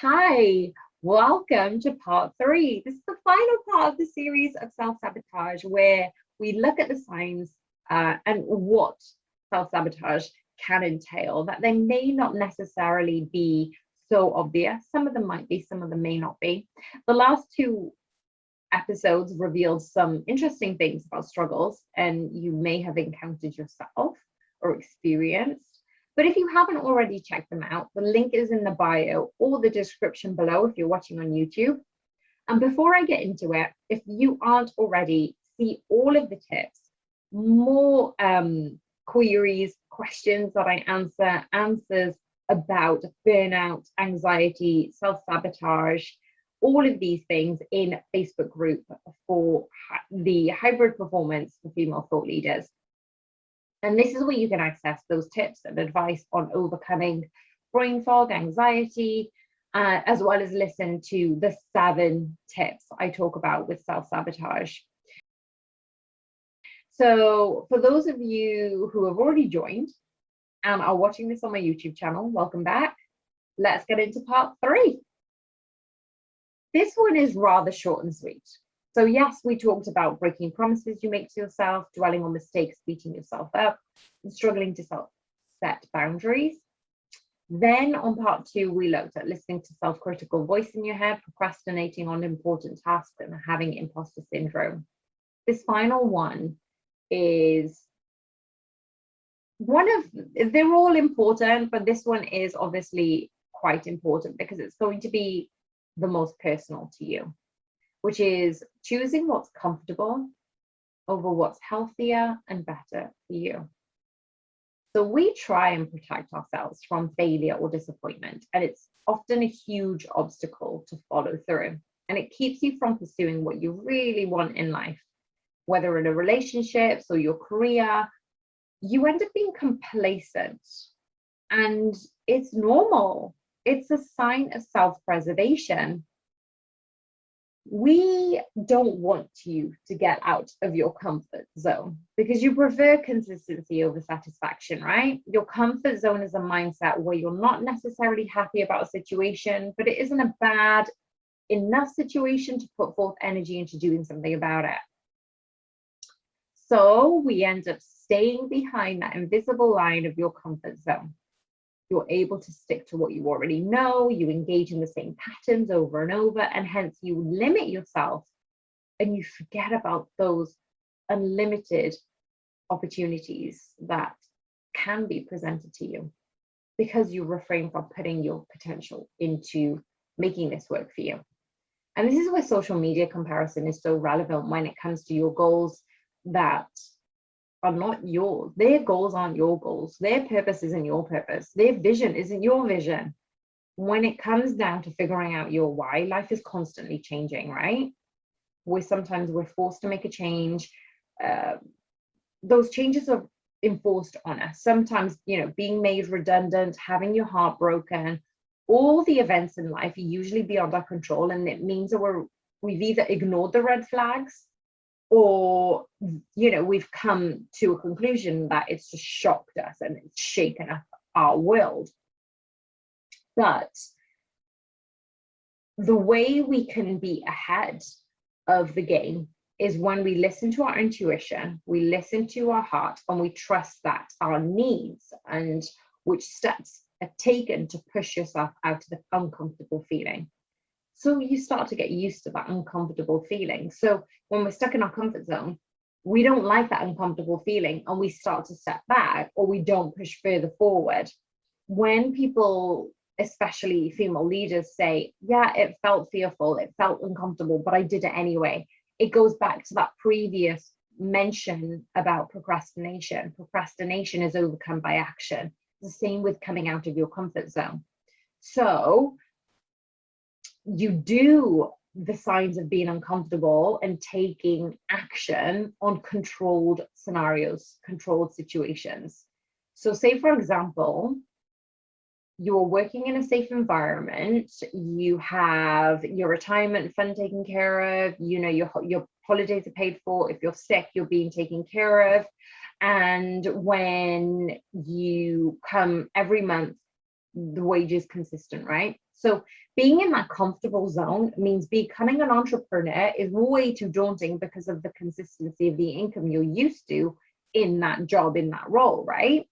Hi, welcome to part 3. This is the final part of the series of self-sabotage where we look at the signs and what self-sabotage can entail, that they may not necessarily be so obvious. Some of them might be, some of them may not be. The last 2 episodes revealed some interesting things about struggles, and you may have encountered yourself or experienced. But if you haven't already checked them out, the link is in the bio or the description below if you're watching on YouTube. And before I get into it, if you aren't already, see all of the tips, more queries, questions that I answer, answers about burnout, anxiety, self-sabotage, all of these things in Facebook group for the hybrid performance for female thought leaders. And this is where you can access those tips and advice on overcoming brain fog, anxiety, as well as listen to the 7 tips I talk about with self-sabotage. So for those of you who have already joined and are watching this on my YouTube channel, welcome back. Let's get into part 3. This one is rather short and sweet. So yes, we talked about breaking promises you make to yourself, dwelling on mistakes, beating yourself up, and struggling to set boundaries. Then on part 2, we looked at listening to self-critical voice in your head, procrastinating on important tasks, and having imposter syndrome. This final one is they're all important, but this one is obviously quite important because it's going to be the most personal to you, which is choosing what's comfortable over what's healthier and better for you. So we try and protect ourselves from failure or disappointment, and it's often a huge obstacle to follow through. And it keeps you from pursuing what you really want in life, whether in a relationship or your career. You end up being complacent, and it's normal. It's a sign of self-preservation. We don't want you to get out of your comfort zone because you prefer consistency over satisfaction, right? Your comfort zone is a mindset where you're not necessarily happy about a situation, but it isn't a bad enough situation to put forth energy into doing something about it. So we end up staying behind that invisible line of your comfort zone. You're able to stick to what you already know, you engage in the same patterns over and over, and hence you limit yourself and you forget about those unlimited opportunities that can be presented to you because you refrain from putting your potential into making this work for you. And this is where social media comparison is so relevant when it comes to your goals that are not yours. Their goals aren't your goals. Their purpose isn't your purpose. Their vision isn't your vision. When it comes down to figuring out your why, life is constantly changing, right? Sometimes we're forced to make a change. Those changes are enforced on us. Sometimes, being made redundant, having your heart broken, all the events in life are usually beyond our control, and it means that we've either ignored the red flags, or we've come to a conclusion that it's just shocked us and it's shaken up our world. But the way we can be ahead of the game is when we listen to our intuition, we listen to our heart, and we trust that our needs and which steps are taken to push yourself out of the uncomfortable feeling. So you start to get used to that uncomfortable feeling. So when we're stuck in our comfort zone, we don't like that uncomfortable feeling and we start to step back, or we don't push further forward. When people, especially female leaders, say, yeah, it felt fearful, it felt uncomfortable, but I did it anyway, it goes back to that previous mention about procrastination. Procrastination is overcome by action. The same with coming out of your comfort zone. So you do the signs of being uncomfortable and taking action on controlled scenarios, controlled situations. So say, for example, you're working in a safe environment, you have your retirement fund taken care of, your holidays are paid for, if you're sick, you're being taken care of. And when you come every month, the wage is consistent, right? So being in that comfortable zone means becoming an entrepreneur is way too daunting because of the consistency of the income you're used to in that job, in that role, right?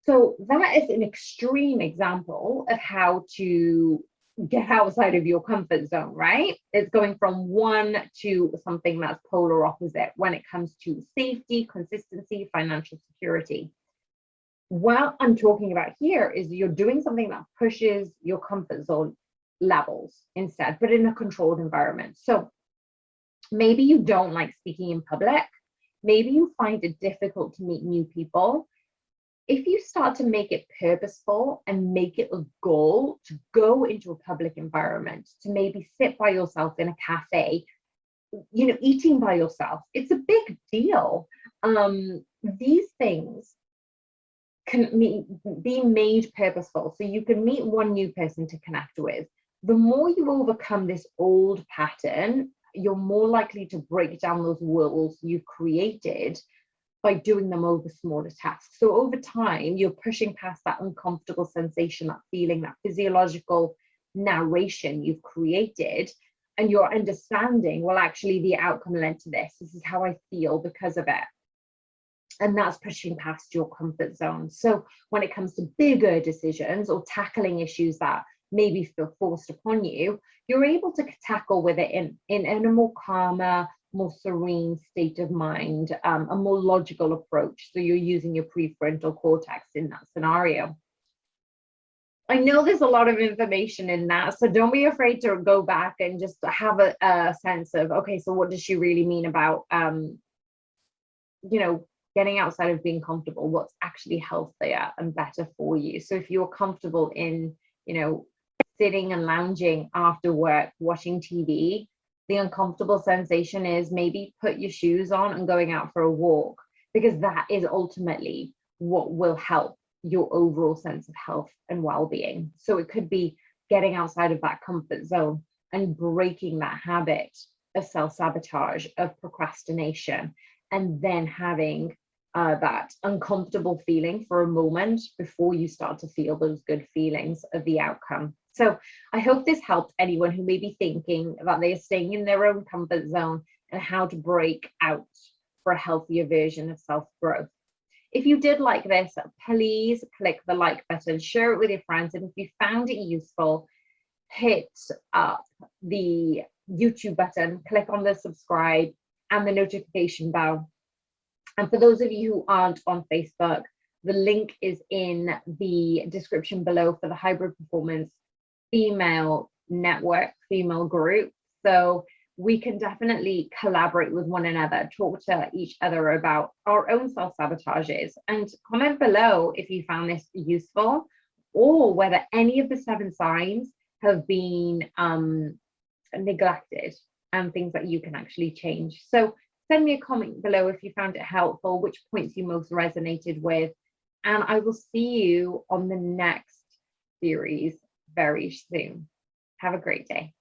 So that is an extreme example of how to get outside of your comfort zone, right? It's going from one to something that's polar opposite when it comes to safety, consistency, financial security. What I'm talking about here is you're doing something that pushes your comfort zone levels instead, but in a controlled environment. So maybe you don't like speaking in public. Maybe you find it difficult to meet new people. If you start to make it purposeful and make it a goal to go into a public environment, to maybe sit by yourself in a cafe, eating by yourself, it's a big deal. These things can be made purposeful, so you can meet one new person to connect with. The more you overcome this old pattern, you're more likely to break down those walls you've created by doing them over smaller tasks. So over time, you're pushing past that uncomfortable sensation, that feeling, that physiological narration you've created, and you're understanding, well, actually the outcome led to this. This is how I feel because of it. And that's pushing past your comfort zone. So when it comes to bigger decisions or tackling issues that maybe feel forced upon you, you're able to tackle with it in a more calmer, more serene state of mind, a more logical approach. So you're using your prefrontal cortex in that scenario. I know there's a lot of information in that, so don't be afraid to go back and just have a sense of, okay, so what does she really mean about, getting outside of being comfortable? What's actually healthier and better for you? So if you're comfortable in, sitting and lounging after work, watching TV, the uncomfortable sensation is maybe put your shoes on and going out for a walk, because that is ultimately what will help your overall sense of health and well-being. So it could be getting outside of that comfort zone and breaking that habit of self-sabotage, of procrastination, and then having that uncomfortable feeling for a moment before you start to feel those good feelings of the outcome. So I hope this helped anyone who may be thinking that they are staying in their own comfort zone and how to break out for a healthier version of self-growth. If you did like this, please click the like button, share it with your friends, and if you found it useful, hit up the YouTube button, click on the subscribe and the notification bell. And for those of you who aren't on Facebook, the link is in the description below for the Hybrid Performance Female Network, female group. So we can definitely collaborate with one another, talk to each other about our own self-sabotages, and comment below if you found this useful or whether any of the 7 signs have been neglected and things that you can actually change. So send me a comment below if you found it helpful, which points you most resonated with, and I will see you on the next series very soon. Have a great day.